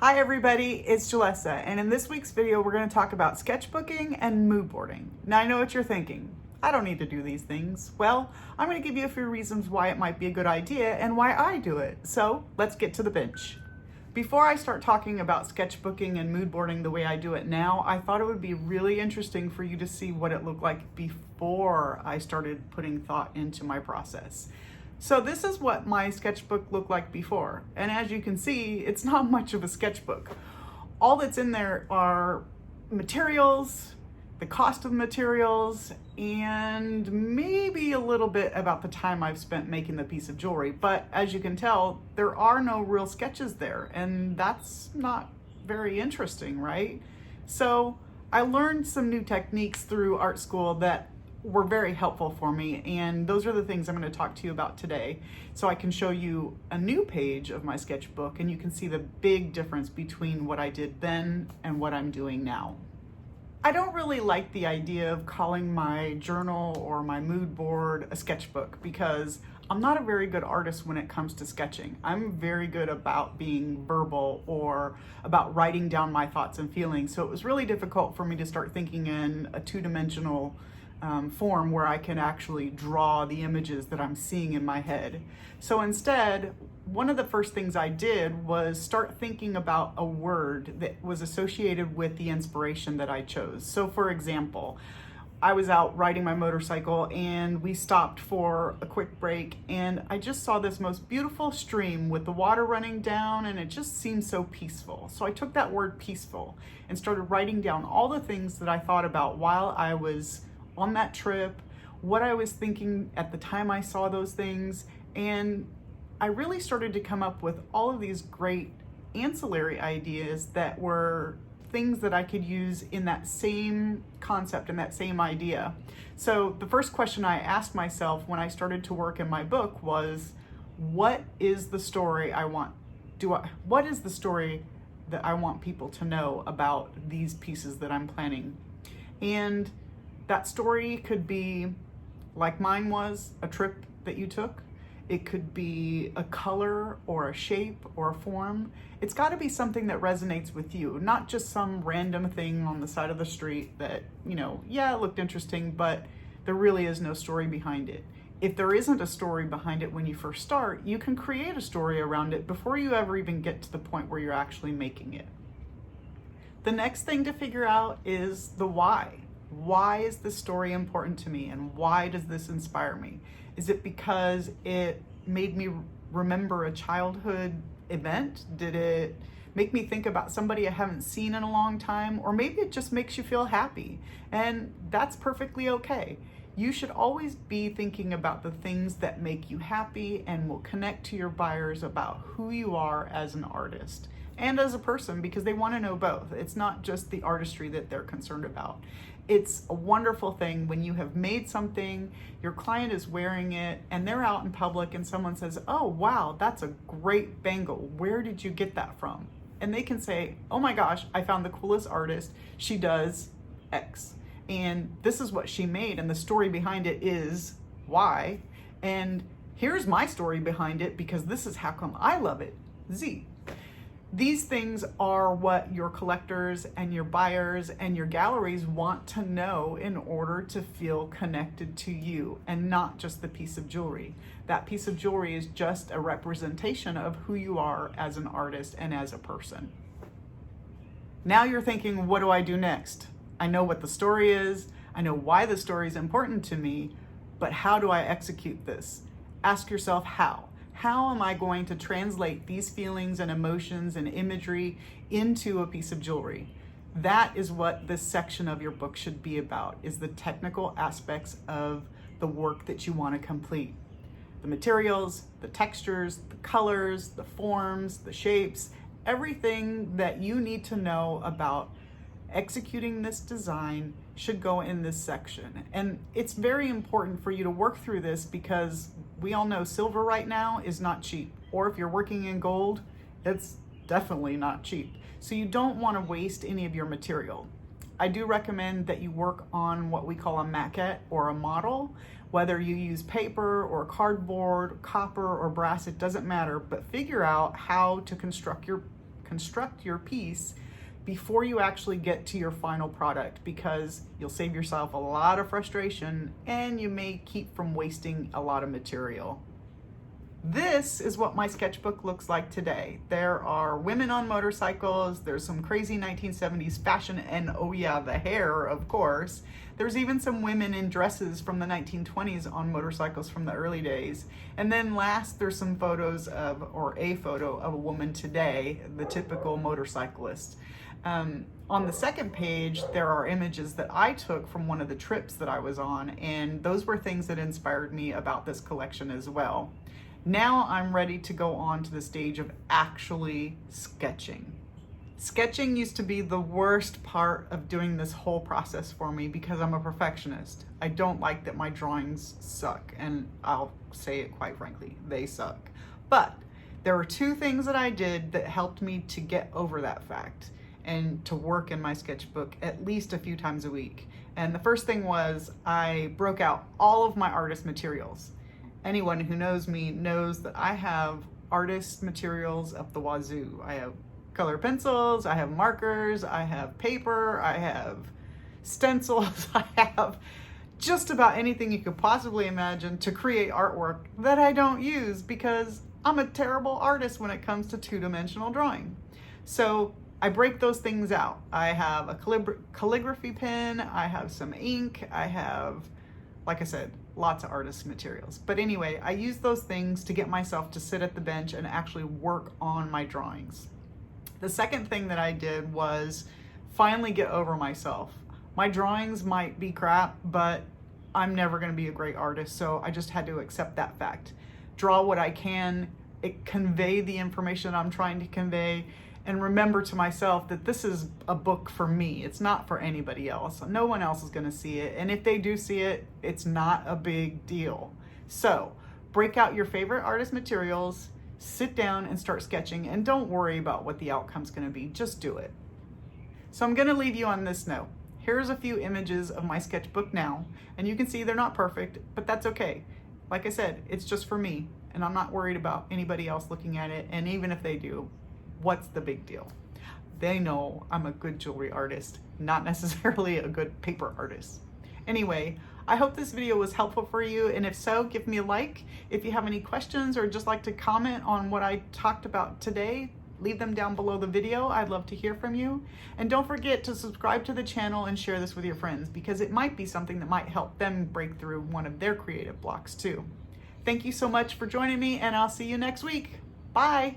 Hi everybody, it's Julessa, and in this week's video we're going to talk about sketchbooking and mood boarding. Now I know what you're thinking, I don't need to do these things. Well, I'm going to give you a few reasons why it might be a good idea and why I do it. So let's get to the bench. Before I start talking about sketchbooking and mood boarding the way I do it now, I thought it would be really interesting for you to see what it looked like before I started putting thought into my process. So this is what my sketchbook looked like before. And as you can see, it's not much of a sketchbook. All that's in there are materials, the cost of the materials, and maybe a little bit about the time I've spent making the piece of jewelry. But as you can tell, there are no real sketches there, and that's not very interesting, right? So I learned some new techniques through art school that were very helpful for me, and those are the things I'm going to talk to you about today, so I can show you a new page of my sketchbook and you can see the big difference between what I did then and what I'm doing now. I don't really like the idea of calling my journal or my mood board a sketchbook because I'm not a very good artist when it comes to sketching. I'm very good about being verbal or about writing down my thoughts and feelings, so it was really difficult for me to start thinking in a two-dimensional form where I can actually draw the images that I'm seeing in my head. So instead, one of the first things I did was start thinking about a word that was associated with the inspiration that I chose. So for example, I was out riding my motorcycle and we stopped for a quick break and I just saw this most beautiful stream with the water running down and it just seemed so peaceful. So I took that word peaceful and started writing down all the things that I thought about while I was on that trip, what I was thinking at the time I saw those things, and I really started to come up with all of these great ancillary ideas that were things that I could use in that same concept and that same idea. So the first question I asked myself when I started to work in my book was, what is the story I want? What is the story that I want people to know about these pieces that I'm planning? And that story could be, like mine was, a trip that you took. It could be a color or a shape or a form. It's got to be something that resonates with you, not just some random thing on the side of the street that, yeah, it looked interesting, but there really is no story behind it. If there isn't a story behind it when you first start, you can create a story around it before you ever even get to the point where you're actually making it. The next thing to figure out is the why. Why is this story important to me and why does this inspire me? Is it because it made me remember a childhood event? Did it make me think about somebody I haven't seen in a long time? Or maybe it just makes you feel happy, and that's perfectly okay. You should always be thinking about the things that make you happy and will connect to your buyers about who you are as an artist and as a person, because they want to know both. It's not just the artistry that they're concerned about. It's a wonderful thing when you have made something, your client is wearing it, and they're out in public and someone says, oh wow, that's a great bangle. Where did you get that from? And they can say, oh my gosh, I found the coolest artist. She does X. And this is what she made, and the story behind it is Y. And here's my story behind it because this is how come I love it, Z. These things are what your collectors and your buyers and your galleries want to know in order to feel connected to you and not just the piece of jewelry. That piece of jewelry is just a representation of who you are as an artist and as a person. Now you're thinking, what do I do next? I know what the story is, I know why the story is important to me, but how do I execute this? Ask yourself how. How am I going to translate these feelings and emotions and imagery into a piece of jewelry? That is what this section of your book should be about, is the technical aspects of the work that you want to complete. The materials, the textures, the colors, the forms, the shapes, everything that you need to know about executing this design should go in this section. And it's very important for you to work through this because we all know silver right now is not cheap. Or if you're working in gold, it's definitely not cheap. So you don't want to waste any of your material. I do recommend that you work on what we call a maquette or a model, whether you use paper or cardboard, copper or brass, it doesn't matter, but figure out how to construct your construct your piece before you actually get to your final product, because you'll save yourself a lot of frustration and you may keep from wasting a lot of material. This is what my sketchbook looks like today. There are women on motorcycles, there's some crazy 1970s fashion, and oh yeah, the hair, of course. There's even some women in dresses from the 1920s on motorcycles from the early days. And then last, there's some photos of, or a photo of a woman today, the typical motorcyclist. On the second page, there are images that I took from one of the trips that I was on, and those were things that inspired me about this collection as well. Now I'm ready to go on to the stage of actually sketching. Sketching used to be the worst part of doing this whole process for me because I'm a perfectionist. I don't like that my drawings suck, and I'll say it quite frankly, they suck. But there were two things that I did that helped me to get over that fact and to work in my sketchbook at least a few times a week. And the first thing was I broke out all of my artist materials. Anyone who knows me knows that I have artist materials up the wazoo. I have color pencils, I have markers, I have paper, I have stencils, I have just about anything you could possibly imagine to create artwork that I don't use because I'm a terrible artist when it comes to two-dimensional drawing. So I break those things out. I have a calligraphy pen, I have some ink, I have, like I said, lots of artist materials. But anyway, I use those things to get myself to sit at the bench and actually work on my drawings. The second thing that I did was finally get over myself. My drawings might be crap, but I'm never gonna be a great artist, so I just had to accept that fact. Draw what I can, convey the information I'm trying to convey, and remember to myself that this is a book for me. It's not for anybody else. No one else is gonna see it, and if they do see it, it's not a big deal. So, break out your favorite artist materials, sit down and start sketching, and don't worry about what the outcome's gonna be, just do it. So I'm gonna leave you on this note. Here's a few images of my sketchbook now, and you can see they're not perfect, but that's okay. Like I said, it's just for me, and I'm not worried about anybody else looking at it, and even if they do, what's the big deal? They know I'm a good jewelry artist, not necessarily a good paper artist. Anyway, I hope this video was helpful for you, and if so, give me a like. If you have any questions or just like to comment on what I talked about today, leave them down below the video. I'd love to hear from you. And don't forget to subscribe to the channel and share this with your friends, because it might be something that might help them break through one of their creative blocks too. Thank you so much for joining me, and I'll see you next week. Bye.